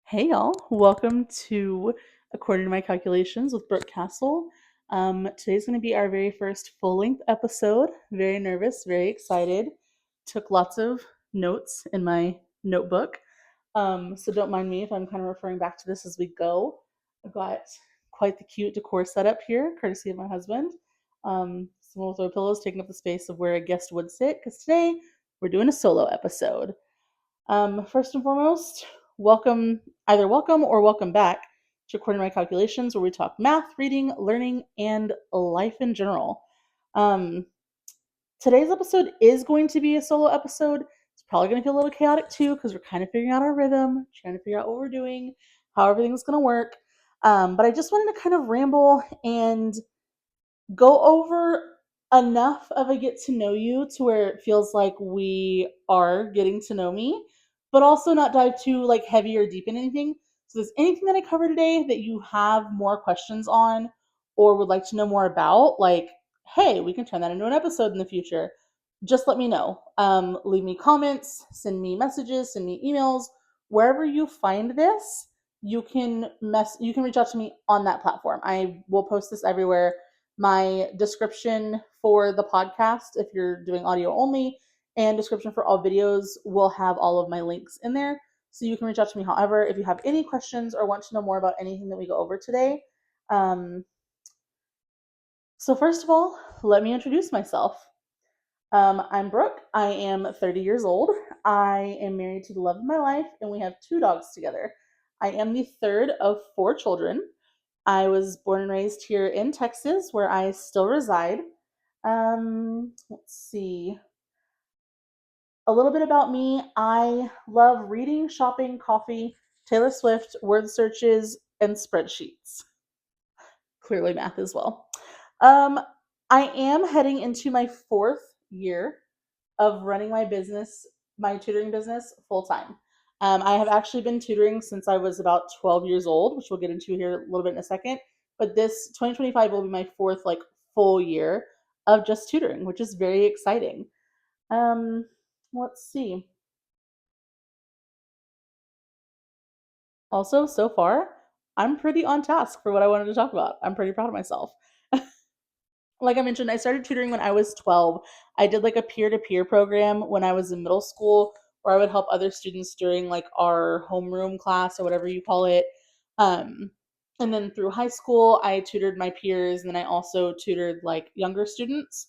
Hey y'all, welcome to According to My Calculations with Brooke Castle. Today's going to be our very first full length episode. Very nervous, very excited. Took lots of notes in my notebook. So don't mind me if I'm kind of referring back to this as we go. I've got quite the cute decor set up here, courtesy of my husband. Some little throw pillows taking up the space of where a guest would sit because today we're doing a solo episode. First and foremost, either welcome or welcome back to According to My Calculations, where we talk math, reading, learning, and life in general. Um, Today's episode is going to be a solo episode. It's probably going to feel a little chaotic too, because we're kind of figuring out our rhythm, trying to figure out what we're doing, how everything's going to work. But I just wanted to kind of ramble and go over enough of a get to know you to where it feels like we are getting to know me, but also not dive too like heavy or deep in anything. So if there's anything that I cover today that you have more questions on or would like to know more about, like, hey, we can turn that into an episode in the future. Just let me know. Leave me comments, send me messages, send me emails, wherever you find this. You can reach out to me on that platform. I will post this everywhere. My description for the podcast, if you're doing audio only, and description for all videos will have all of my links in there. So you can reach out to me however, if you have any questions or want to know more about anything that we go over today. Um, so, first of all, let me introduce myself. I'm Brooke. I am 30 years old. I am married to the love of my life, and we have two dogs together. I am the third of four children. I was born and raised here in Texas, where I still reside. Let's see. A little bit about me. I love reading, shopping, coffee, Taylor Swift, word searches, and spreadsheets. Clearly, math as well. Um, I am heading into my fourth year of running my business, my tutoring business, full time. I have actually been tutoring since I was about 12 years old, which we'll get into here a little bit in a second. But this 2025 will be my fourth like full year of just tutoring, which is very exciting. Um, let's see. Also, so far, I'm pretty on task for what I wanted to talk about. I'm pretty proud of myself. Like I mentioned, I started tutoring when I was 12. I did like a peer to peer program when I was in middle school where I would help other students during like our homeroom class or whatever you call it. Um, and then through high school, I tutored my peers and then I also tutored like younger students.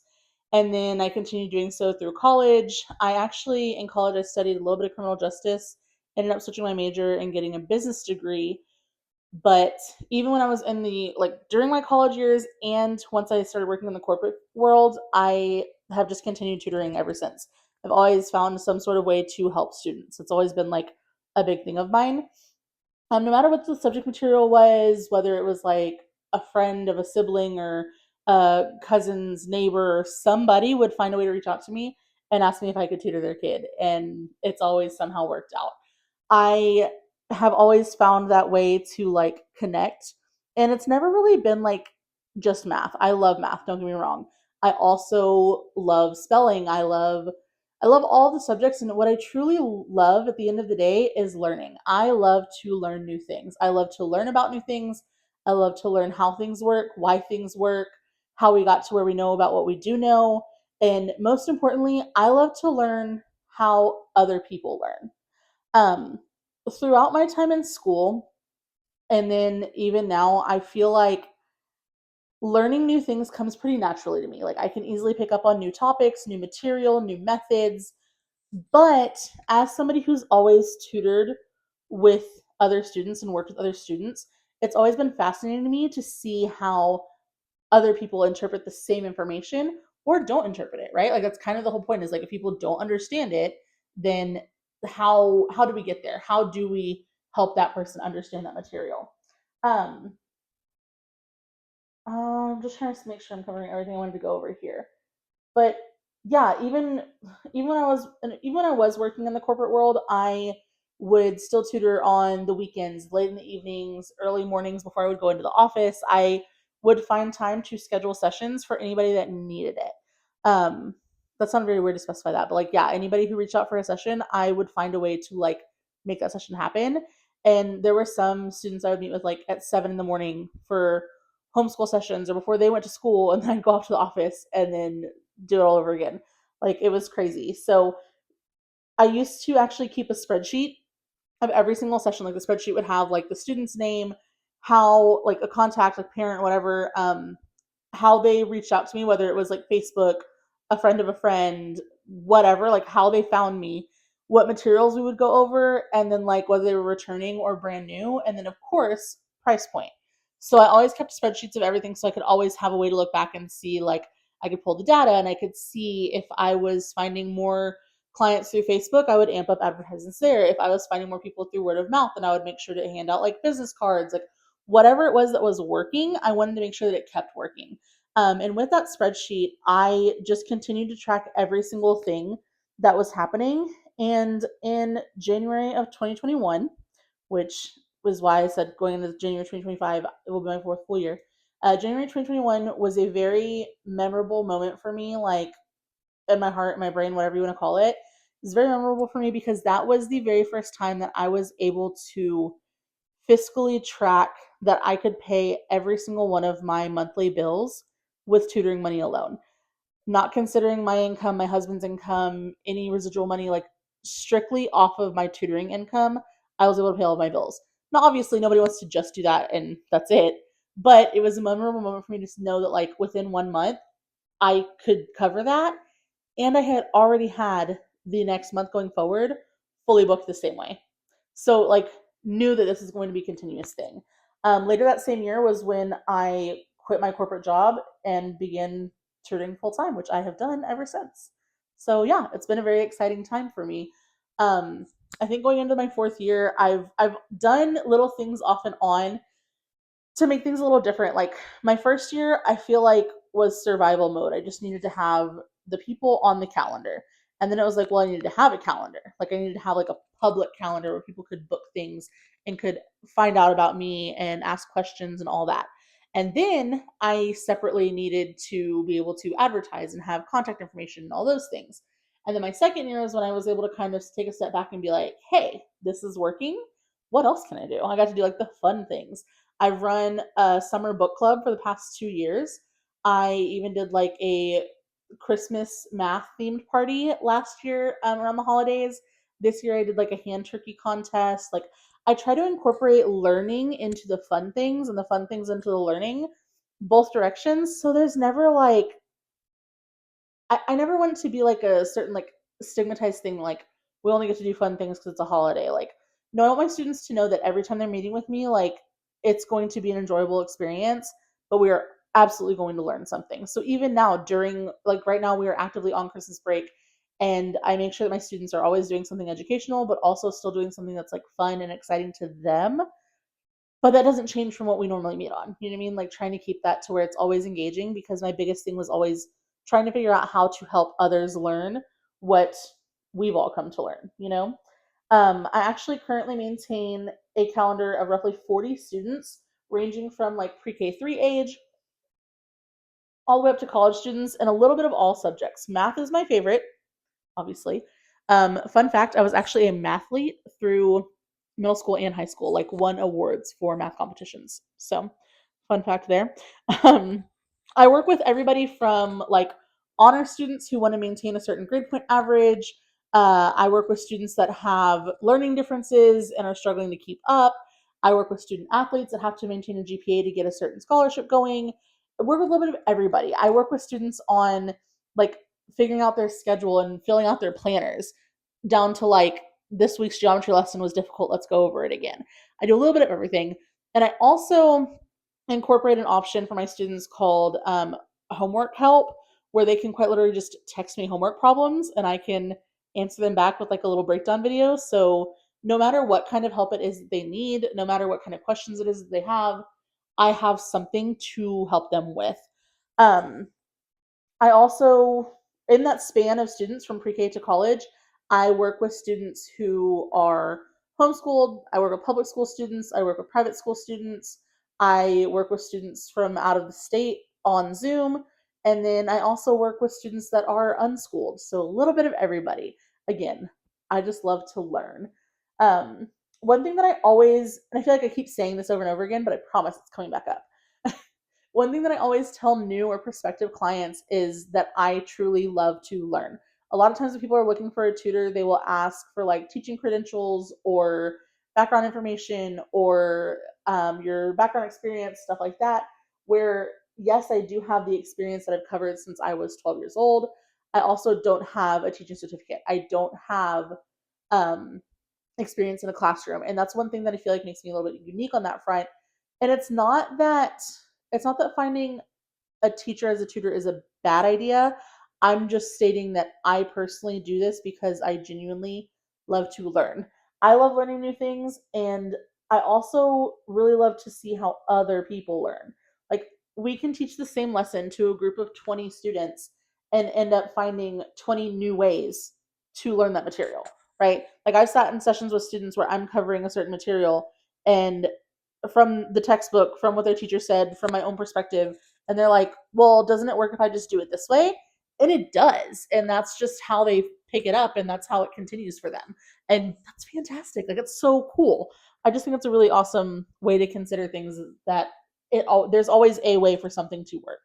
And then I continued doing so through college. I actually, in college, I studied a little bit of criminal justice, ended up switching my major and getting a business degree. But even when I was in the like during my college years and once I started working in the corporate world, I have just continued tutoring ever since. I've always found some sort of way to help students. It's always been like a big thing of mine. No matter what the subject material was, whether it was like a friend of a sibling or a cousin's neighbor, somebody would find a way to reach out to me and ask me if I could tutor their kid. And it's always somehow worked out. I have always found that way to like connect. And it's never really been like just math. I love math, don't get me wrong. I also love spelling. I love all the subjects, and what I truly love at the end of the day is learning. I love to learn new things. I love to learn about new things. I love to learn how things work, why things work, how we got to where we know about what we do know, and most importantly, I love to learn how other people learn. Um, Throughout my time in school, and then even now, I feel like learning new things comes pretty naturally to me. Like I can easily pick up on new topics, new material, new methods. But as somebody who's always tutored with other students and worked with other students, it's always been fascinating to me to see how other people interpret the same information or don't interpret it, right? Like that's kind of the whole point is like if people don't understand it, then how do we get there? How do we help that person understand that material? Um, I'm just trying to make sure I'm covering everything I wanted to go over here. But yeah, even when I was working in the corporate world, I would still tutor on the weekends, late in the evenings, early mornings before I would go into the office. I would find time to schedule sessions for anybody that needed it. Um, that's not very weird to specify that, but like yeah, anybody who reached out for a session, I would find a way to like make that session happen. And there were some students I would meet with like at 7 in the morning for homeschool sessions or before they went to school, and then I'd go off to the office and then do it all over again. Like it was crazy. So I used to actually keep a spreadsheet of every single session. Like the spreadsheet would have like the student's name, how like a contact, like parent, whatever, how they reached out to me, whether it was like Facebook, a friend of a friend, whatever, like how they found me, what materials we would go over, and then like whether they were returning or brand new, and then of course price point. So I always kept spreadsheets of everything so I could always have a way to look back and see like I could pull the data and I could see if I was finding more clients through Facebook, I would amp up advertisements there. If I was finding more people through word of mouth, then I would make sure to hand out like business cards, like whatever it was that was working, I wanted to make sure that it kept working. And with that spreadsheet, I just continued to track every single thing that was happening. And in January of 2021, which was why I said going into January 2025, it will be my fourth full year. January 2021 was a very memorable moment for me, like in my heart, my brain, whatever you want to call it. It's very memorable for me because that was the very first time that I was able to fiscally track that I could pay every single one of my monthly bills with tutoring money alone, not considering my income, my husband's income, any residual money, like strictly off of my tutoring income. I was able to pay all of my bills. Now, obviously, nobody wants to just do that and that's it. But it was a memorable moment for me to know that, like, within 1 month, I could cover that. And I had already had the next month going forward fully booked the same way. So like knew that this is going to be a continuous thing. Later that same year was when I quit my corporate job and began tutoring full time, which I have done ever since. So yeah, it's been a very exciting time for me. Um, I think going into my fourth year, I've done little things off and on to make things a little different. Like my first year, I feel like was survival mode. I just needed to have the people on the calendar. And then it was like, well, I needed to have a calendar. Like I needed to have like a public calendar where people could book things and could find out about me and ask questions and all that. And then I separately needed to be able to advertise and have contact information and all those things. And then my second year was when I was able to kind of take a step back and be like, hey, this is working. What else can I do? I got to do like the fun things. I've run a summer book club for the past 2 years. I even did like a Christmas math themed party last year around the holidays. This year I did like a hand turkey contest. Like I try to incorporate learning into the fun things and the fun things into the learning, both directions. So there's never like I never want it to be like a certain like stigmatized thing like we only get to do fun things because it's a holiday. Like no, I want my students to know that every time they're meeting with me, like it's going to be an enjoyable experience, but we are absolutely going to learn something. So even now during like right now we are actively on Christmas break, and I make sure that my students are always doing something educational but also still doing something that's like fun and exciting to them, but that doesn't change from what we normally meet on. You know what I mean? Like trying to keep that to where it's always engaging, because my biggest thing was always trying to figure out how to help others learn what we've all come to learn, you know? I actually currently maintain a calendar of roughly 40 students, ranging from like pre-K3 age all the way up to college students, and a little bit of all subjects. Math is my favorite, obviously. Fun fact, I was actually a mathlete through middle school and high school, like won awards for math competitions. So, fun fact there. Um, I work with everybody from like honor students who want to maintain a certain grade point average. I work with students that have learning differences and are struggling to keep up. I work with student athletes that have to maintain a GPA to get a certain scholarship going. I work with a little bit of everybody. I work with students on like figuring out their schedule and filling out their planners, down to like this week's geometry lesson was difficult, let's go over it again. I do a little bit of everything. And I also incorporate an option for my students called homework help, where they can quite literally just text me homework problems and I can answer them back with like a little breakdown video. So no matter what kind of help it is that they need, no matter what kind of questions it is that they have, I have something to help them with. um, I also, in that span of students from pre-K to college, I work with students who are homeschooled. I work with public school students. I work with private school students. I work with students from out of the state on Zoom. And then I also work with students that are unschooled. So a little bit of everybody. Again, I just love to learn. Um, one thing that I always, and I feel like I keep saying this over and over again, but I promise it's coming back up. One thing that I always tell new or prospective clients is that I truly love to learn. A lot of times when people are looking for a tutor, they will ask for like teaching credentials or background information or your background experience, stuff like that. Where, yes, I do have the experience that I've covered since I was 12 years old. I also don't have a teaching certificate. I don't have um, experience in a classroom. And that's one thing that I feel like makes me a little bit unique on that front. And it's not that finding a teacher as a tutor is a bad idea. I'm just stating that I personally do this because I genuinely love to learn. I love learning new things, and I also really love to see how other people learn. Like, we can teach the same lesson to a group of 20 students and end up finding 20 new ways to learn that material, right? Like, I've sat in sessions with students where I'm covering a certain material, and from the textbook, from what their teacher said, from my own perspective, and they're like, well, doesn't it work if I just do it this way? And it does. And that's just how they pick it up, and that's how it continues for them. And that's fantastic. Like, it's so cool. I just think it's a really awesome way to consider things, that there's always a way for something to work.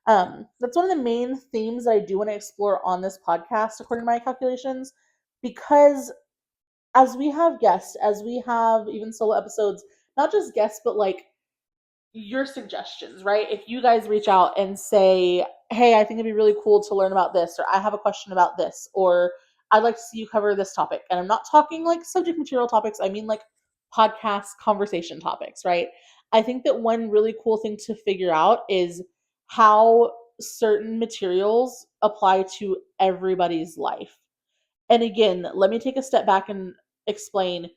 That's one of the main themes that I do want to explore on this podcast, according to my calculations, because as we have guests, as we have even solo episodes, not just guests, but like your suggestions, right? If you guys reach out and say, hey, I think it'd be really cool to learn about this, or I have a question about this, or I'd like to see you cover this topic. And I'm not talking like subject material topics, I mean like podcast conversation topics, right? I think that one really cool thing to figure out is how certain materials apply to everybody's life. And again, let me take a step back and explain.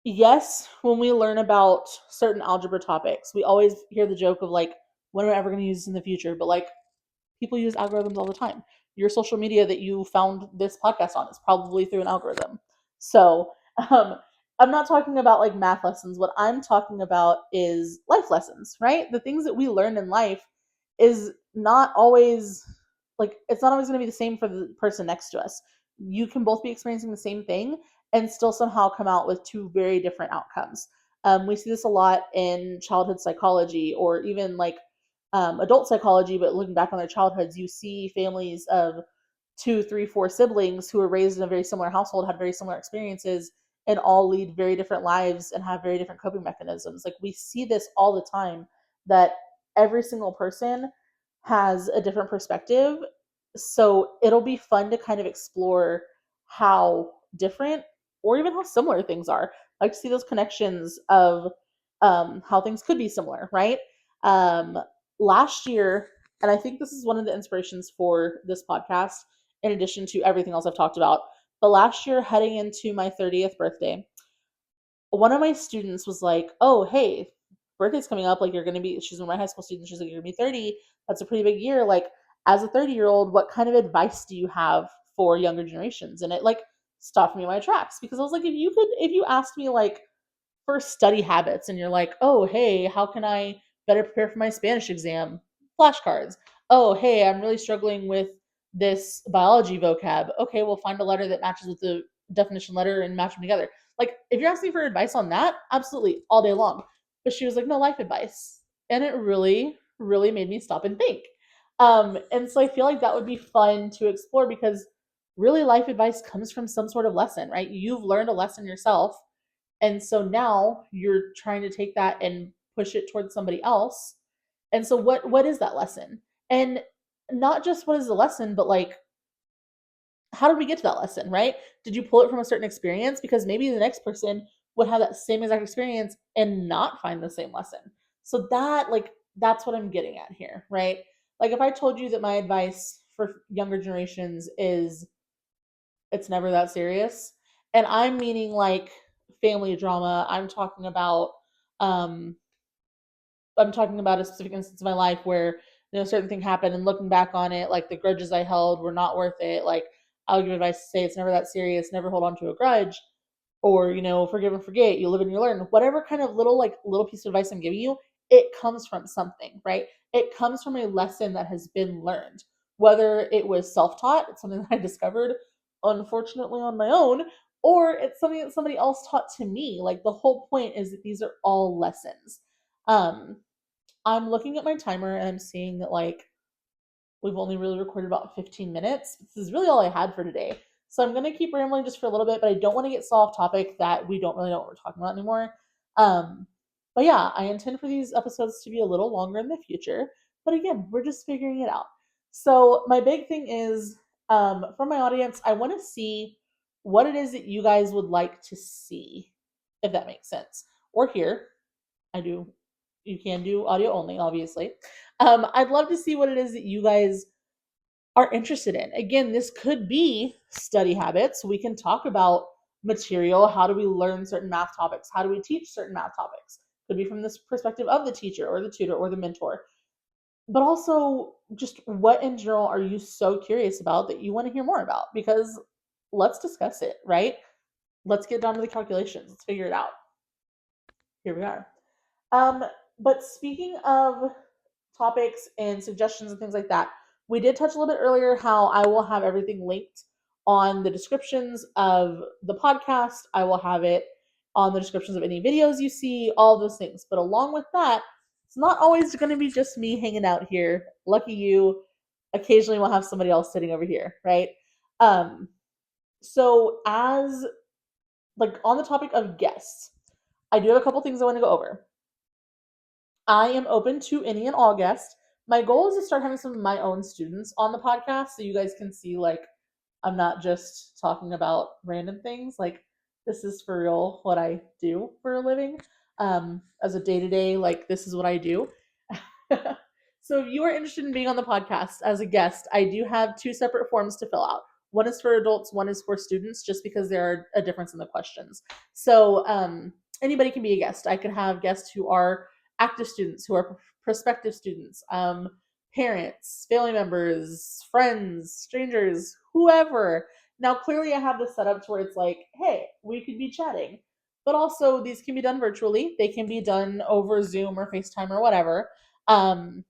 Yes, when we learn about certain algebra topics, we always hear the joke of like, when am I ever going to use this in the future? But like, people use algorithms all the time. Your social media that you found this podcast on is probably through an algorithm. So, um, I'm not talking about like math lessons. What I'm talking about is life lessons, right? The things that we learn in life is not always like, it's not always going to be the same for the person next to us. You can both be experiencing the same thing and still somehow come out with two very different outcomes. We see this a lot in childhood psychology, or even like adult psychology, but looking back on their childhoods, you see families of two, three, four siblings who were raised in a very similar household, had very similar experiences, and all lead very different lives and have very different coping mechanisms. Like, we see this all the time, that every single person has a different perspective. So it'll be fun to kind of explore how different or even how similar things are. I like to see those connections of how things could be similar, right? Um, Last year, and I think this is one of the inspirations for this podcast, in addition to everything else I've talked about. But last year, heading into my 30th birthday, one of my students was like, oh, hey, birthday's coming up. Like, you're going to be, she's one of my high school students. She's like, you're going to be 30. That's a pretty big year. Like, as a 30-year-old, what kind of advice do you have for younger generations? And it like stopped me in my tracks, because I was like, if you asked me like for study habits and you're like, oh, hey, how can I better prepare for my Spanish exam? Flashcards. Oh, hey, I'm really struggling with this biology vocab. Okay, we'll find a letter that matches with the definition letter and match them together. Like, if you're asking for advice on that, absolutely, all day long. But she was like, no, life advice. And it really, really made me stop and think. And so I feel like that would be fun to explore, because really life advice comes from some sort of lesson, right? You've learned a lesson yourself, and so now you're trying to take that and push it towards somebody else. And so what is that lesson? And not just what is the lesson, but like, how did we get to that lesson, right? Did you pull it from a certain experience? Because maybe the next person would have that same exact experience and not find the same lesson. So that's what I'm getting at here, right? Like, if I told you that my advice for younger generations is, it's never that serious. And I'm meaning like family drama. Um I'm talking about a specific instance of my life where, a certain thing happened, and looking back on it, like, the grudges I held were not worth it. Like, I'll give advice to say it's never that serious, never hold on to a grudge, or, forgive and forget, you live and you learn. Whatever kind of little piece of advice I'm giving you, it comes from something, right? It comes from a lesson that has been learned. Whether it was self-taught, it's something that I discovered unfortunately on my own, or it's something that somebody else taught to me. Like the whole point is that these are all lessons. Um, I'm looking at my timer and I'm seeing that like we've only really recorded about 15 minutes. This is really all I had for today. So I'm going to keep rambling just for a little bit, but I don't want to get so off topic that we don't really know what we're talking about anymore. Um, but yeah, I intend for these episodes to be a little longer in the future. But again, we're just figuring it out. So my big thing is from my audience, I want to see what it is that you guys would like to see, if that makes sense, or hear. I do. You can do audio only, obviously. I'd love to see what it is that you guys are interested in. Again, this could be study habits. We can talk about material. How do we learn certain math topics? How do we teach certain math topics? Could be from this perspective of the teacher or the tutor or the mentor. But also, just what in general are you so curious about that you want to hear more about? Because let's discuss it, right? Let's get down to the calculations. Let's figure it out. Here we are. Um, but speaking of topics and suggestions and things like that, we did touch a little bit earlier how I will have everything linked on the descriptions of the podcast. I will have it on the descriptions of any videos you see, all those things. But along with that, it's not always going to be just me hanging out here. Lucky you. Occasionally we'll have somebody else sitting over here, right? Um, so as like on the topic of guests, I do have a couple things I want to go over. I am open to any and all guests. My goal is to start having some of my own students on the podcast so you guys can see like I'm not just talking about random things. Like this is for real what I do for a living. As a day-to-day, like this is what I do. So if you are interested in being on the podcast as a guest, I do have two separate forms to fill out. One is for adults, one is for students, just because there are a difference in the questions. So anybody can be a guest. I could have guests who are active students, who are prospective students, parents, family members, friends, strangers, whoever. Now, clearly, I have this set up to where it's like, hey, we could be chatting. But also, these can be done virtually. They can be done over Zoom or FaceTime or whatever. Um,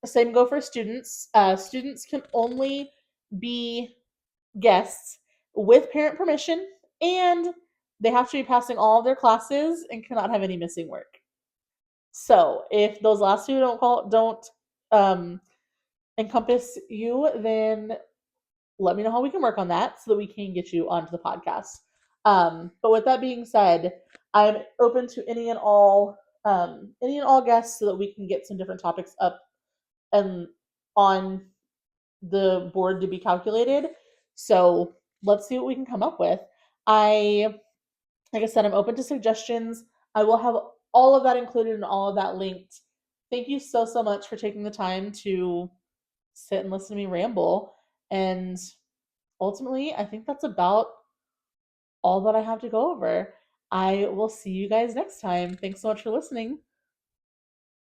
Same go for students. Students can only be guests with parent permission, and they have to be passing all of their classes and cannot have any missing work. So if those last two don't um, encompass you, then let me know how we can work on that so that we can get you onto the podcast. But with that being said, I'm open to any and all guests so that we can get some different topics up and on the board to be calculated. So let's see what we can come up with. Like I said, I'm open to suggestions. I will have all of that included and all of that linked. Thank you so, so much for taking the time to sit and listen to me ramble. And ultimately, I think that's about all that I have to go over. I will see you guys next time. Thanks so much for listening.